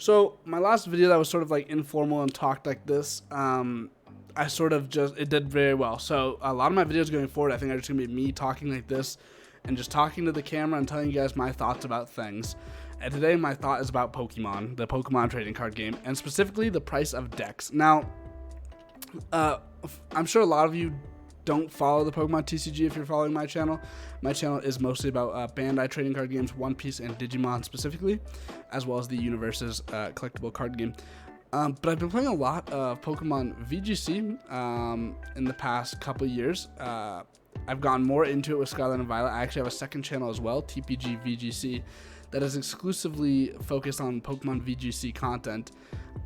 So my last video that was sort of like informal and talked like this, I sort of it did very well. So a lot of my videos going forward, I think are just gonna be me talking like this and just talking to the camera and telling you guys my thoughts about things. And today my thought is about Pokemon, the Pokemon trading card game, and specifically the price of decks. Now, I'm sure a lot of you don't follow the Pokemon TCG if you're following my channel. My channel is mostly about Bandai trading card games, One Piece and Digimon specifically, as well as the Universe's collectible card game. But I've been playing a lot of Pokemon VGC in the past couple years. I've gone more into it with Scarlet and Violet. I actually have a second channel as well, TPG VGC, that is exclusively focused on Pokemon VGC content.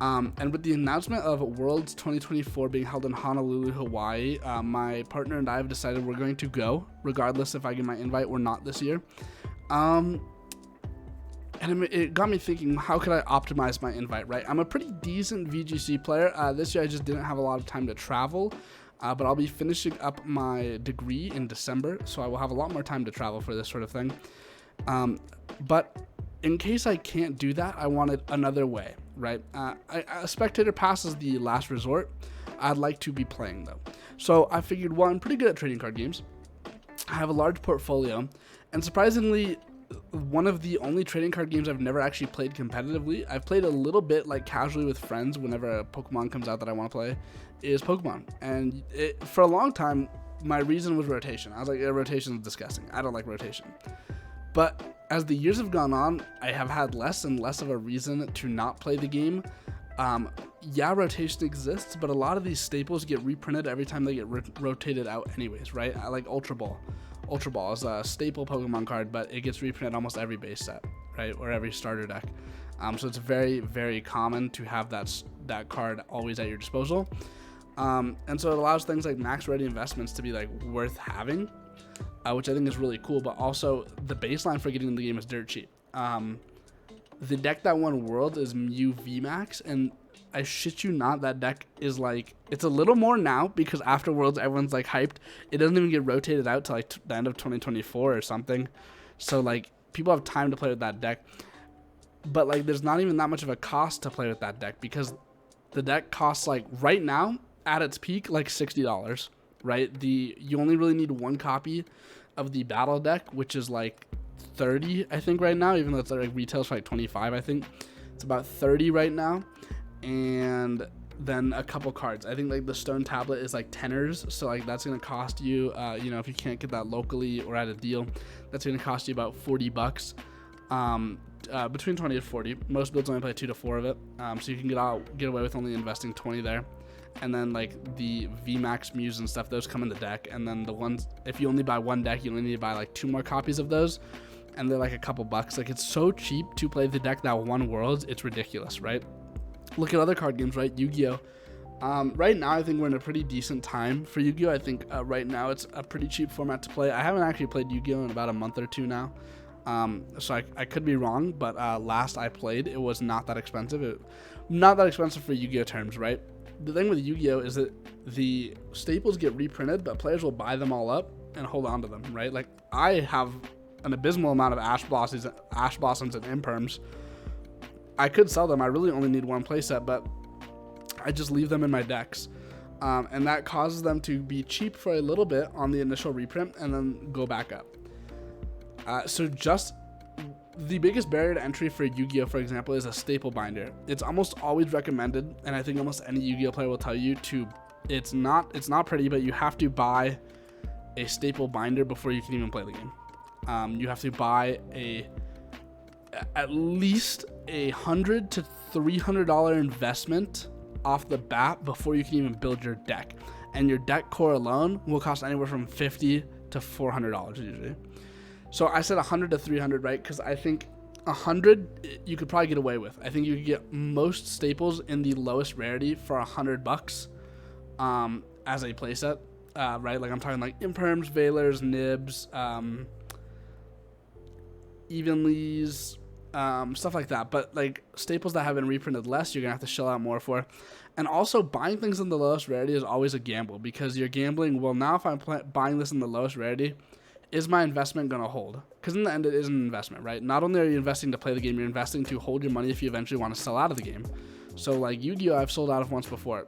And with the announcement of Worlds 2024 being held in Honolulu, Hawaii, my partner and I have decided we're going to go, regardless if I get my invite or not this year. And it got me thinking, how could I optimize my invite, right? I'm a pretty decent VGC player. This year I just didn't have a lot of time to travel, but I'll be finishing up my degree in December, so I will have a lot more time to travel for this sort of thing. But in case I can't do that, I wanted another way, right? A spectator pass is the last resort. I'd like to be playing though. So I figured, well, I'm pretty good at trading card games. I have a large portfolio, and surprisingly, one of the only trading card games I've never actually played competitively, I've played a little bit like casually with friends whenever a Pokemon comes out that I want to play, is Pokemon. And for a long time, my reason was rotation. I was like, rotation is disgusting. I don't like rotation. But as the years have gone on, I have had less and less of a reason to not play the game. Yeah, rotation exists, but a lot of these staples get reprinted every time they get rotated out anyways, right? I like Ultra Ball. Ultra Ball is a staple Pokemon card, but it gets reprinted almost every base set, right? Or every starter deck. So it's very, very common to have that card always at your disposal. And so it allows things like max ready investments to be like worth having. Which I think is really cool, but also the baseline for getting in the game is dirt cheap. The deck that won Worlds is Mew VMAX, and I shit you not, that deck is like, it's a little more now because after Worlds everyone's like hyped. It doesn't even get rotated out till like the end of 2024 or something. So like people have time to play with that deck, but like there's not even that much of a cost to play with that deck because the deck costs like right now at its peak like $60. Right, you only really need one copy of the battle deck, which is like 30, I think, right now. Even though it's like retails for like 25, I think it's about 30 right now. And then a couple cards. I think like the Stone Tablet is like tenors, so like that's gonna cost you, if you can't get that locally or at a deal, that's gonna cost you about $40. Between 20 to 40. Most builds only play 2 to 4 of it, so you can get away with only investing 20 there. And then like the VMAX Mews and stuff, those come in the deck. And then the ones, if you only buy one deck, you only need to buy like 2 more copies of those. And they're like a couple bucks. Like it's so cheap to play the deck that won Worlds. It's ridiculous, right? Look at other card games, right? Yu-Gi-Oh! Right now, I think we're in a pretty decent time for Yu-Gi-Oh! I think right now it's a pretty cheap format to play. I haven't actually played Yu-Gi-Oh! In about a month or two now. So I could be wrong, but last I played, it was not that expensive. Not that expensive for Yu-Gi-Oh! Terms, right? The thing with Yu-Gi-Oh! Is that the staples get reprinted, but players will buy them all up and hold on to them, right? Like, I have an abysmal amount of Ash Blossoms and Imperms. I could sell them. I really only need one playset, but I just leave them in my decks. And that causes them to be cheap for a little bit on the initial reprint and then go back up. So just the biggest barrier to entry for Yu-Gi-Oh, for example, is a staple binder. It's almost always recommended, and I think almost any Yu-Gi-Oh player will tell you it's not pretty, but you have to buy a staple binder before you can even play the game. You have to buy at least $100 to $300 investment off the bat before you can even build your deck. And your deck core alone will cost anywhere from $50 to $400 usually. So I said 100 to 300, right? Because I think 100 you could probably get away with. I think you could get most staples in the lowest rarity for $100 as a playset, right? Like I'm talking like Imperms, Veilers, Nibs, Evenlies, stuff like that. But like staples that have been reprinted less, you're gonna have to shell out more for. And also buying things in the lowest rarity is always a gamble because you're gambling. Well, now if I'm buying this in the lowest rarity, is my investment going to hold? Because in the end, it is an investment, right? Not only are you investing to play the game, you're investing to hold your money if you eventually want to sell out of the game. So like Yu-Gi-Oh! I've sold out of once before,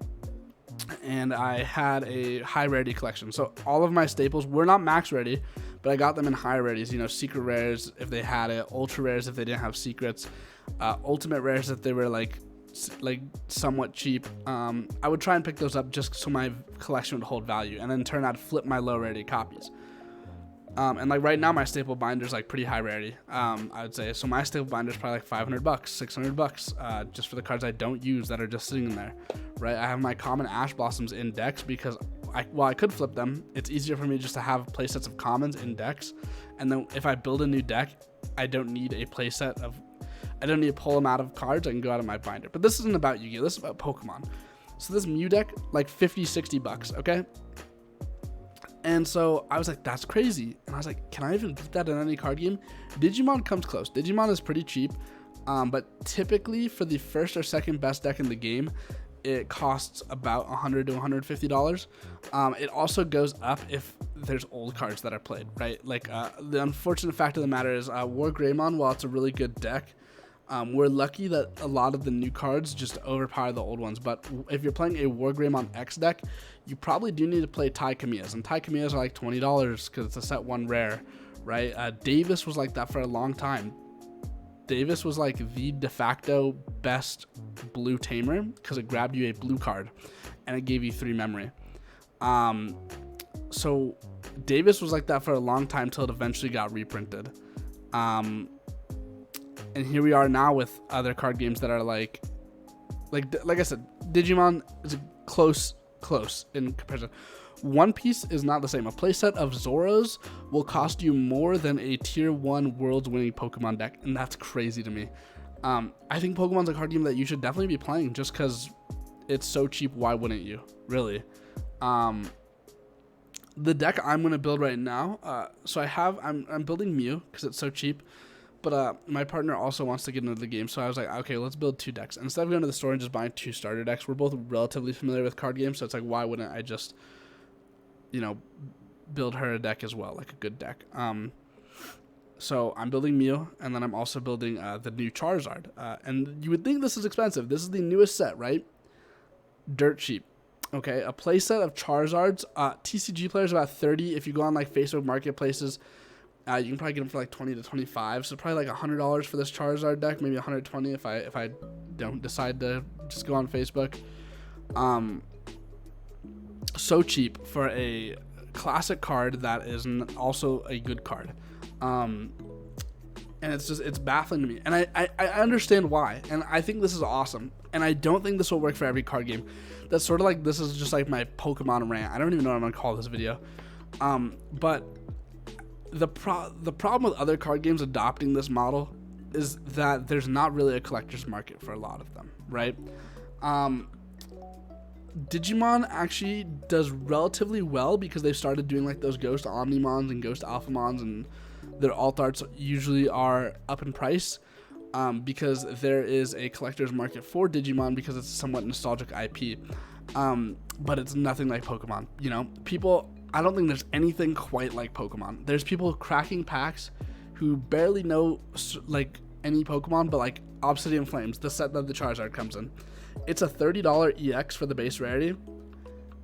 and I had a high rarity collection. So all of my staples were not max rarity, but I got them in high rarities, you know, secret rares if they had it, ultra rares if they didn't have secrets, ultimate rares if they were like somewhat cheap. I would try and pick those up just so my collection would hold value, and then in turn I'd flip my low rarity copies. And like right now my staple binder is like pretty high rarity, I would say. So my staple binder is probably like $500, $600, just for the cards I don't use that are just sitting in there, right? I have my common Ash Blossoms in decks because while I could flip them, it's easier for me just to have playsets of commons in decks. And then if I build a new deck, I don't need a playset of, I don't need to pull them out of cards. I can go out of my binder. But this isn't about Yu-Gi-Oh! This is about Pokemon. So this Mew deck, like $50-$60, okay? And so I was like, that's crazy. And I was like, can I even beat that in any card game? Digimon comes close. Digimon is pretty cheap. But typically for the first or second best deck in the game, it costs about $100 to $150. It also goes up if there's old cards that are played, right? Like the unfortunate fact of the matter is War Greymon, while it's a really good deck, we're lucky that a lot of the new cards just overpower the old ones. But if you're playing a War Greymon X deck, you probably do need to play Tai Kamiyas. And Tai Kamiyas are like $20 because it's a set 1 rare, right? Davis was like that for a long time. Davis was like the de facto best blue tamer because it grabbed you a blue card and it gave you 3 memory. So Davis was like that for a long time till it eventually got reprinted. And here we are now with other card games that are like I said, Digimon is close in comparison. One Piece is not the same. A playset of Zoros will cost you more than a tier 1 world's winning Pokemon deck, and that's crazy to me. I think Pokemon's a card game that you should definitely be playing just because it's so cheap. Why wouldn't you? Really? The deck I'm going to build right now, so I'm building Mew because it's so cheap. But my partner also wants to get into the game, so I was like, okay, let's build 2 decks. And instead of going to the store and just buying 2 starter decks, we're both relatively familiar with card games, so it's like, why wouldn't I just, you know, build her a deck as well, like a good deck. So I'm building Mew, and then I'm also building the new Charizard. And you would think this is expensive. This is the newest set, right? Dirt cheap. Okay, a playset of Charizards. TCG players about 30. If you go on like Facebook marketplaces, you can probably get them for like 20 to 25. So probably like $100 for this Charizard deck, maybe 120 if I don't decide to just go on Facebook. So cheap for a classic card that is also a good card. And it's baffling to me. And I understand why. And I think this is awesome. And I don't think this will work for every card game. That's sort of like, this is just like my Pokemon rant. I don't even know what I'm going to call this video. But the problem with other card games adopting this model is that there's not really a collector's market for a lot of them, right? Digimon actually does relatively well because they've started doing like those Ghost Omnimons and Ghost Alphamons, and their alt arts usually are up in price because there is a collector's market for Digimon because it's a somewhat nostalgic IP. But it's nothing like Pokemon. You know, I don't think there's anything quite like Pokemon. There's people cracking packs who barely know like any Pokemon, but like Obsidian Flames, the set that the Charizard comes in. It's a $30 EX for the base rarity,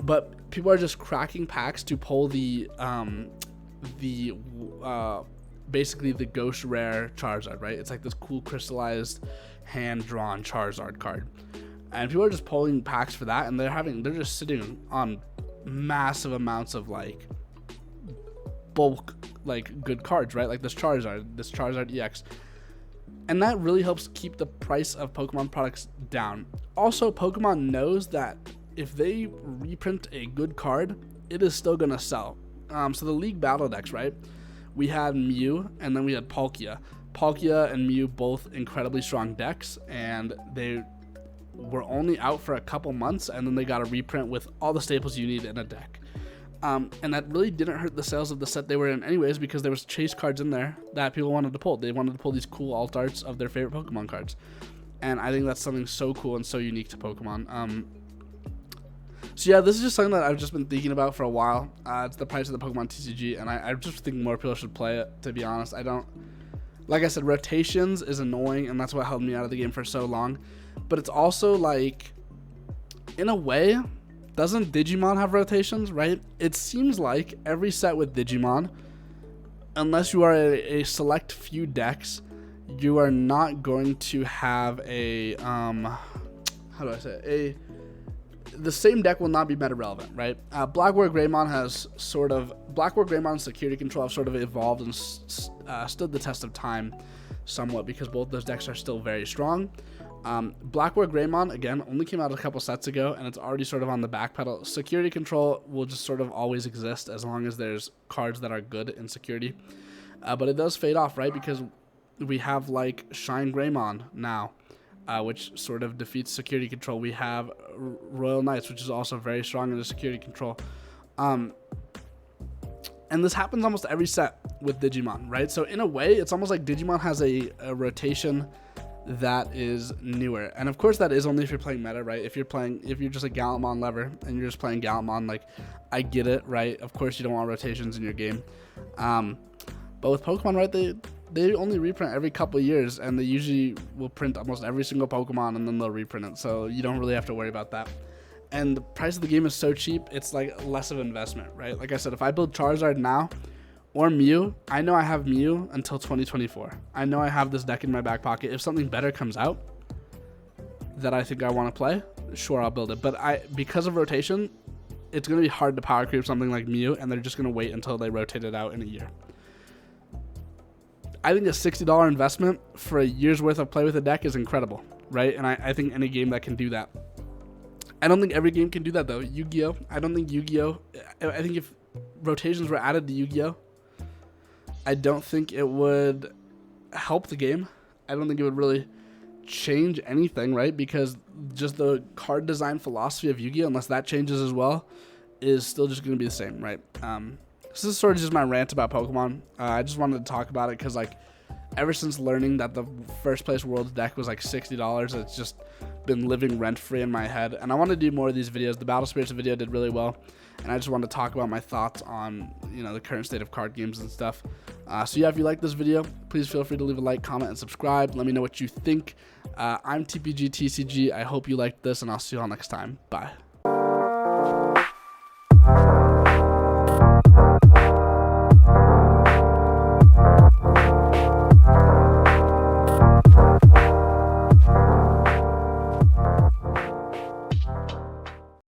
but people are just cracking packs to pull basically the ghost rare Charizard, right? It's like this cool crystallized hand-drawn Charizard card. And people are just pulling packs for that, and they're just sitting on massive amounts of like bulk like good cards, right? Like this Charizard EX. And that really helps keep the price of Pokemon products down. Also, Pokemon knows that if they reprint a good card, it is still going to sell. So the League Battle decks, right? We had Mew, and then we had Palkia. Palkia and Mew, both incredibly strong decks, and they were only out for a couple months, and then they got a reprint with all the staples you need in a deck. And that really didn't hurt the sales of the set they were in anyways, because there was chase cards in there that people wanted to pull. They wanted to pull these cool alt arts of their favorite Pokemon cards. And I think that's something so cool and so unique to Pokemon. So yeah, this is just something that I've just been thinking about for a while. It's the price of the Pokemon TCG, and I just think more people should play it, to be honest. Like I said, rotations is annoying, and that's what held me out of the game for so long. But it's also like, in a way, doesn't Digimon have rotations, right? It seems like every set with Digimon, unless you are a select few decks, you are not going to have a, the same deck will not be meta relevant, right? Blackboard Greymon Blackboard Greymon Security Control have sort of evolved and stood the test of time somewhat, because both those decks are still very strong. Blackboard Greymon, again, only came out a couple sets ago, and it's already sort of on the back pedal. Security Control will just sort of always exist as long as there's cards that are good in security. But it does fade off, right? Because we have like Shine Greymon now, which sort of defeats security control. We have Royal Knights, which is also very strong in the security control. And this happens almost every set with Digimon, right? So in a way, it's almost like Digimon has a rotation that is newer. And of course that is only if you're playing meta, right? If you're just a Gallantmon lever and you're just playing Gallantmon, like, I get it, right? Of course you don't want rotations in your game. But with Pokemon, right, they only reprint every couple of years, and they usually will print almost every single Pokemon, and then they'll reprint it. So you don't really have to worry about that. And the price of the game is so cheap, it's like less of an investment, right? Like I said, if I build Charizard now or Mew, I know I have Mew until 2024. I know I have this deck in my back pocket. If something better comes out that I think I want to play, sure, I'll build it. But because of rotation, it's going to be hard to power creep something like Mew, and they're just going to wait until they rotate it out in a year. I think a $60 investment for a year's worth of play with a deck is incredible, right? And I think any game that can do that. I don't think every game can do that, though. Yu-Gi-Oh! I don't think Yu-Gi-Oh! I think if rotations were added to Yu-Gi-Oh!, I don't think it would help the game. I don't think it would really change anything, right? Because just the card design philosophy of Yu-Gi-Oh!, unless that changes as well, is still just going to be the same, right? This is sort of just my rant about Pokemon. I just wanted to talk about it because, like, ever since learning that the first place Worlds deck was like $60, it's just been living rent-free in my head. And I want to do more of these videos. The Battle Spirits video did really well, and I just wanted to talk about my thoughts on, the current state of card games and stuff. So yeah, if you like this video, please feel free to leave a like, comment, and subscribe. Let me know what you think. I'm TPG TCG. I hope you liked this, and I'll see you all next time. Bye.